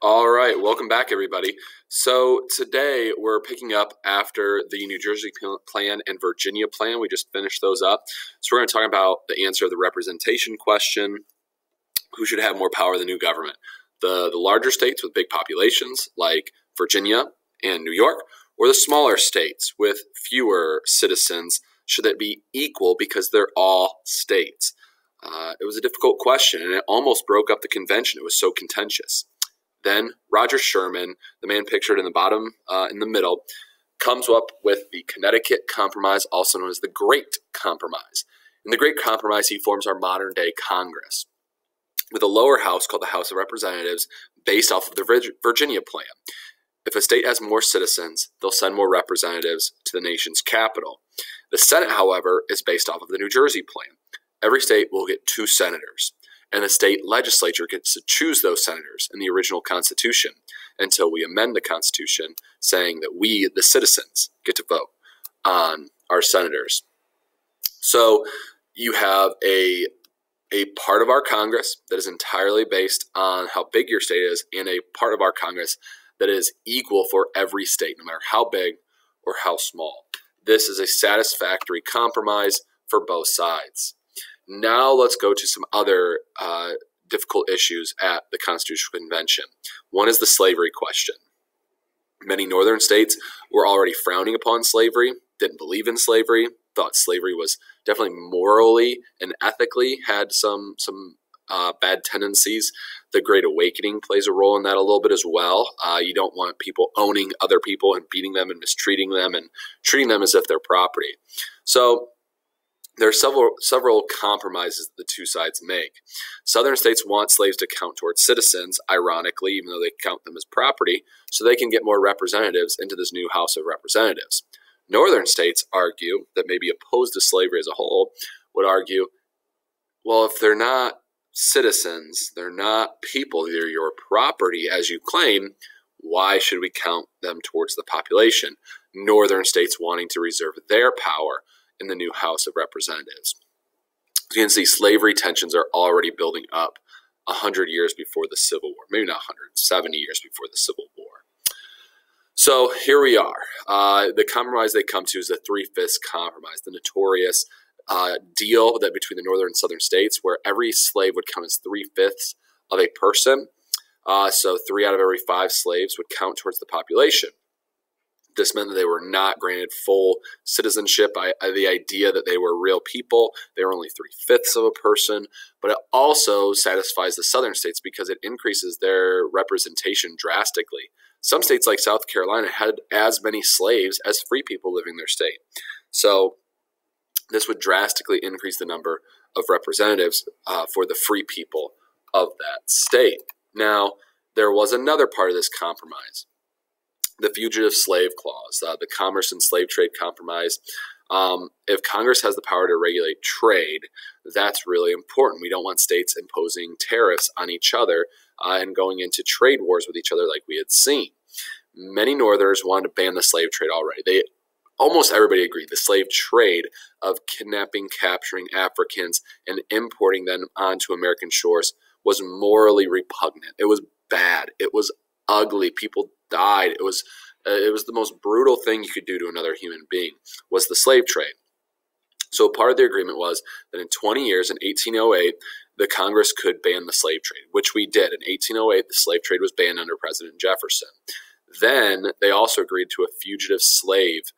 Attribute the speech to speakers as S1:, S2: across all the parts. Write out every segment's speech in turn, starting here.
S1: All right, welcome back, everybody. So today we're picking up after the New Jersey plan and Virginia plan. We just finished those up. So we're going to talk about the answer of the representation question. Who should have more power in the new government? The larger states with big populations like Virginia and New York, or the smaller states with fewer citizens? Should it be equal because they're all states? It was a difficult question, and it almost broke up the convention. It was so contentious. Then Roger Sherman, the man pictured in the bottom, in the middle, comes up with the Connecticut Compromise, also known as the Great Compromise. In the Great Compromise, he forms our modern-day Congress with a lower house called the House of Representatives based off of the Virginia plan. If a state has more citizens, they'll send more representatives to the nation's capital. The Senate, however, is based off of the New Jersey plan. Every state will get 2 senators, and the state legislature gets to choose those senators in the original Constitution until we amend the Constitution saying that we, the citizens, get to vote on our senators. So you have a part of our Congress that is entirely based on how big your state is, and a part of our Congress that is equal for every state, no matter how big or how small. This is a satisfactory compromise for both sides. Now let's go to some other difficult issues at the Constitutional Convention. One is the slavery question. Many northern states were already frowning upon slavery, didn't believe in slavery, thought slavery was definitely morally and ethically had some bad tendencies. The Great Awakening plays a role in that a little bit as well. You don't want people owning other people and beating them and mistreating them and treating them as if they're property. So there are several compromises that the two sides make. Southern states want slaves to count towards citizens, ironically, even though they count them as property, so they can get more representatives into this new House of Representatives. Northern states argue, that may be opposed to slavery as a whole, would argue, well, if they're not citizens, they're not people, they're your property as you claim, why should we count them towards the population? Northern states wanting to reserve their power in the new House of Representatives. As you can see, slavery tensions are already building up 100 years before the Civil War, maybe not 170 years before the Civil War. So here we are. The compromise they come to is the Three-Fifths Compromise, the notorious deal that between the northern and southern states where every slave would count as 3/5 of a person. So 3 out of every 5 slaves would count towards the population. This meant that they were not granted full citizenship. The idea that they were real people, they were only 3/5 of a person, but it also satisfies the southern states because it increases their representation drastically. Some states like South Carolina had as many slaves as free people living in their state. So this would drastically increase the number of representatives for the free people of that state. Now, there was another part of this compromise. The Fugitive Slave Clause, the Commerce and Slave Trade Compromise. If Congress has the power to regulate trade, that's really important. We don't want states imposing tariffs on each other and going into trade wars with each other like we had seen. Many Northerners wanted to ban the slave trade already. Almost everybody agreed the slave trade of kidnapping, capturing Africans, and importing them onto American shores was morally repugnant. It was bad. It was ugly. People died. It was the most brutal thing you could do to another human being, was the slave trade. So part of the agreement was that in 20 years, in 1808, the Congress could ban the slave trade, which we did. In 1808, the slave trade was banned under President Jefferson. Then they also agreed to a fugitive slave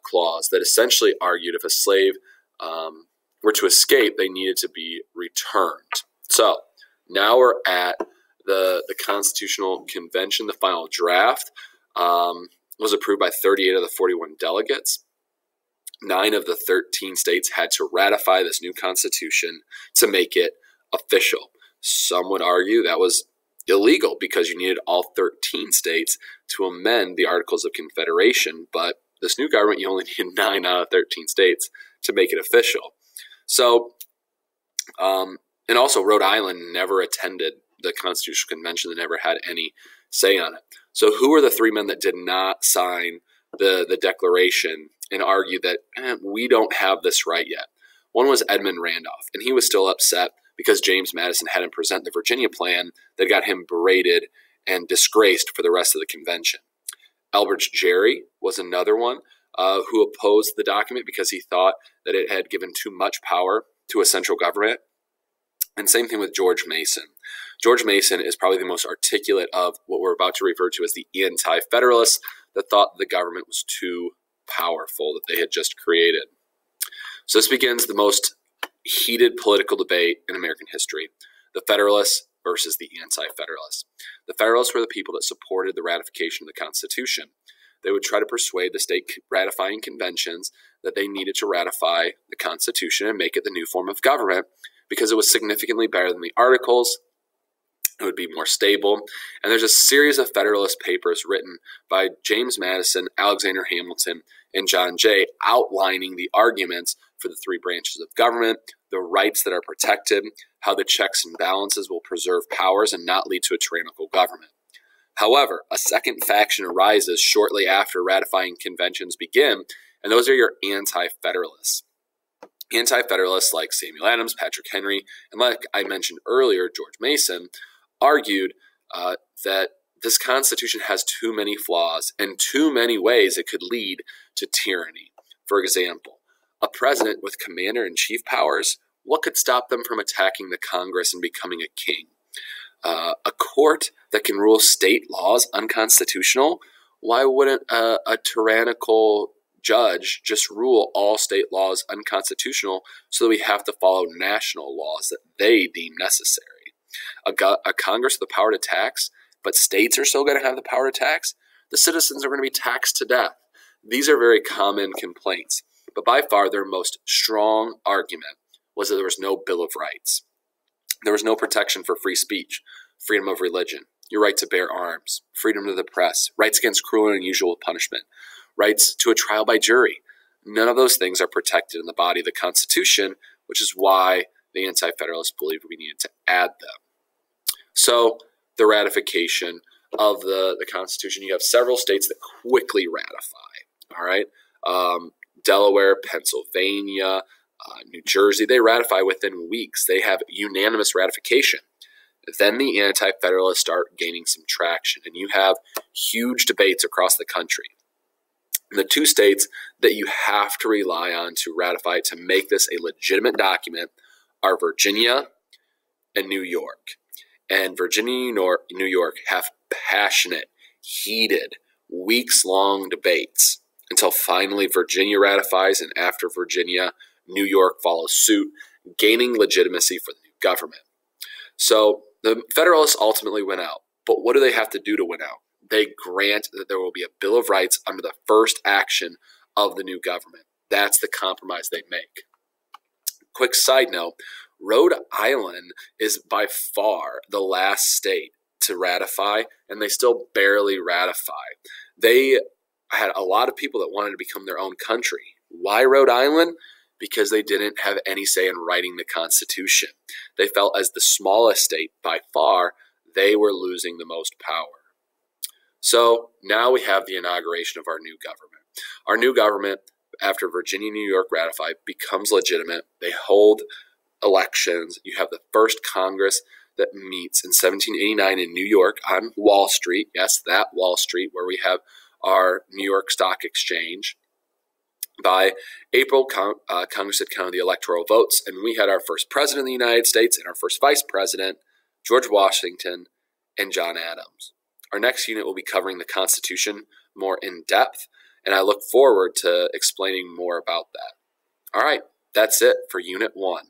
S1: clause that essentially argued if a slave were to escape, they needed to be returned. So now we're at the Constitutional Convention. The final draft was approved by 38 of the 41 delegates. 9 of the 13 states had to ratify this new Constitution to make it official. Some would argue that was illegal because you needed all 13 states to amend the Articles of Confederation, but this new government, you only need 9 out of 13 states to make it official. So, and also Rhode Island never attended the Constitutional Convention. They never had any say on it. So who were the 3 men that did not sign the Declaration and argue that we don't have this right yet? One was Edmund Randolph, and he was still upset because James Madison hadn't presented the Virginia plan that got him berated and disgraced for the rest of the convention. Elbridge Gerry was another one who opposed the document because he thought that it had given too much power to a central government. And same thing with George Mason. George Mason is probably the most articulate of what we're about to refer to as the anti-federalists that thought the government was too powerful that they had just created. So this begins the most heated political debate in American history, the Federalists versus the Anti-Federalists. The Federalists were the people that supported the ratification of the Constitution. They would try to persuade the state ratifying conventions that they needed to ratify the Constitution and make it the new form of government because it was significantly better than the Articles. It would be more stable. And there's a series of Federalist papers written by James Madison, Alexander Hamilton, and John Jay outlining the arguments for the three branches of government, the rights that are protected, how the checks and balances will preserve powers and not lead to a tyrannical government. However, a second faction arises shortly after ratifying conventions begin, and those are your anti-federalists. Anti-federalists like Samuel Adams, Patrick Henry, and like I mentioned earlier, George Mason, argued that this Constitution has too many flaws and too many ways it could lead to tyranny. For example, a president with commander-in-chief powers, what could stop them from attacking the Congress and becoming a king? A court that can rule state laws unconstitutional? Why wouldn't a tyrannical judge just rule all state laws unconstitutional so that we have to follow national laws that they deem necessary? A Congress with the power to tax, but states are still going to have the power to tax? The citizens are going to be taxed to death. These are very common complaints. But by far their most strong argument was that there was no Bill of Rights. There was no protection for free speech, freedom of religion, your right to bear arms, freedom of the press, rights against cruel and unusual punishment, rights to a trial by jury. None of those things are protected in the body of the Constitution, which is why the Anti-Federalists believed we needed to add them. So the ratification of the Constitution, you have several states that quickly ratify, all right? Delaware, Pennsylvania, New Jersey, they ratify within weeks. They have unanimous ratification. Then the Anti-Federalists start gaining some traction, and you have huge debates across the country. And the two states that you have to rely on to ratify it to make this a legitimate document are Virginia and New York. And Virginia and New York have passionate, heated, weeks-long debates until finally Virginia ratifies, and after Virginia, New York follows suit, gaining legitimacy for the new government. So the Federalists ultimately win out. But what do they have to do to win out? They grant that there will be a Bill of Rights under the first action of the new government. That's the compromise they make. Quick side note, Rhode Island is by far the last state to ratify, and they still barely ratify. They had a lot of people that wanted to become their own country. Why Rhode Island? Because they didn't have any say in writing the Constitution. They felt as the smallest state by far, they were losing the most power. So now we have the inauguration of our new government. Our new government, after Virginia and New York ratify, becomes legitimate. They hold elections. You have the first Congress that meets in 1789 in New York on Wall Street. Yes, that Wall Street where we have our New York Stock Exchange. By April, Congress had counted the electoral votes, and we had our first president of the United States and our first vice president, George Washington and John Adams. Our next unit will be covering the Constitution more in depth, and I look forward to explaining more about that. All right, that's it for Unit 1.